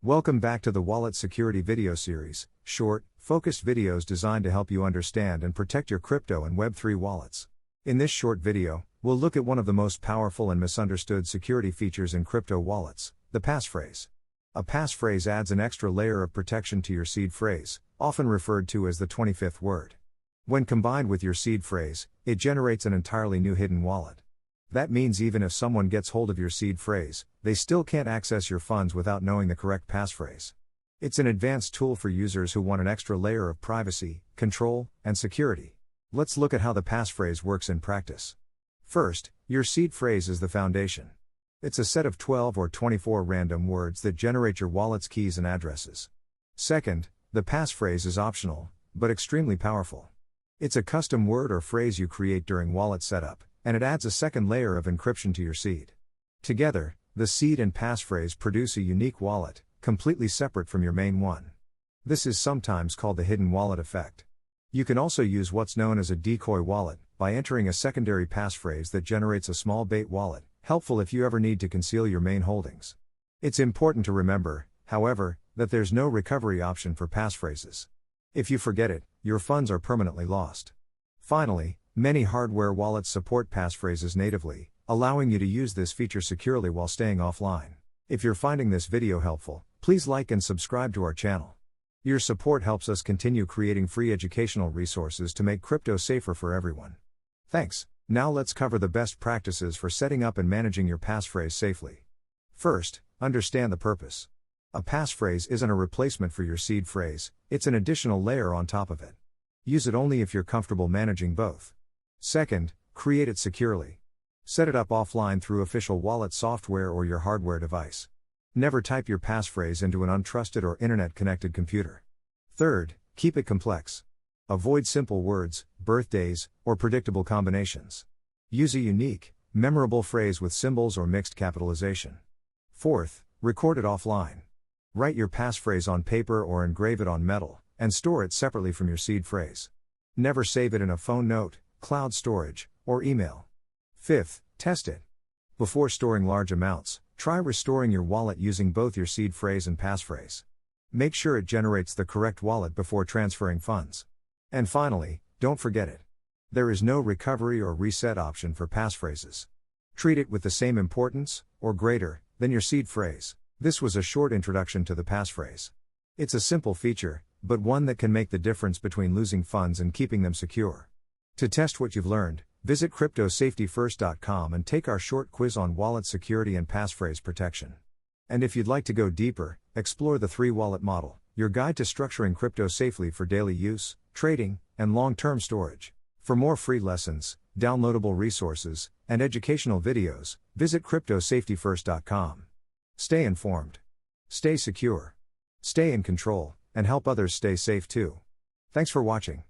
Welcome back to the Wallet Security video series, short, focused videos designed to help you understand and protect your crypto and Web3 wallets. In this short video, we'll look at one of the most powerful and misunderstood security features in crypto wallets, the passphrase. A passphrase adds an extra layer of protection to your seed phrase, often referred to as the 25th word. When combined with your seed phrase, it generates an entirely new hidden wallet. That means even if someone gets hold of your seed phrase, they still can't access your funds without knowing the correct passphrase. It's an advanced tool for users who want an extra layer of privacy, control, and security. Let's look at how the passphrase works in practice. First, your seed phrase is the foundation. It's a set of 12 or 24 random words that generate your wallet's keys and addresses. Second, the passphrase is optional, but extremely powerful. It's a custom word or phrase you create during wallet setup, and it adds a second layer of encryption to your seed. Together, the seed and passphrase produce a unique wallet, completely separate from your main one. This is sometimes called the hidden wallet effect. You can also use what's known as a decoy wallet, by entering a secondary passphrase that generates a small bait wallet, helpful if you ever need to conceal your main holdings. It's important to remember, however, that there's no recovery option for passphrases. If you forget it, your funds are permanently lost. Finally, many hardware wallets support passphrases natively, allowing you to use this feature securely while staying offline. If you're finding this video helpful, please like and subscribe to our channel. Your support helps us continue creating free educational resources to make crypto safer for everyone. Thanks. Now let's cover the best practices for setting up and managing your passphrase safely. First, understand the purpose. A passphrase isn't a replacement for your seed phrase, it's an additional layer on top of it. Use it only if you're comfortable managing both. Second, create it securely. Set it up offline through official wallet software or your hardware device. Never type your passphrase into an untrusted or internet-connected computer. Third, keep it complex. Avoid simple words, birthdays, or predictable combinations. Use a unique, memorable phrase with symbols or mixed capitalization. Fourth, record it offline. Write your passphrase on paper or engrave it on metal, and store it separately from your seed phrase. Never save it in a phone note, cloud storage, or email. Fifth, test it. Before storing large amounts, try restoring your wallet using both your seed phrase and passphrase. Make sure it generates the correct wallet before transferring funds. And finally, don't forget it. There is no recovery or reset option for passphrases. Treat it with the same importance, or greater, than your seed phrase. This was a short introduction to the passphrase. It's a simple feature, but one that can make the difference between losing funds and keeping them secure. To test what you've learned, visit CryptoSafetyFirst.com and take our short quiz on wallet security and passphrase protection. And if you'd like to go deeper, explore the 3-wallet model, your guide to structuring crypto safely for daily use, trading, and long-term storage. For more free lessons, downloadable resources, and educational videos, visit CryptoSafetyFirst.com. Stay informed. Stay secure. Stay in control, and help others stay safe too. Thanks for watching.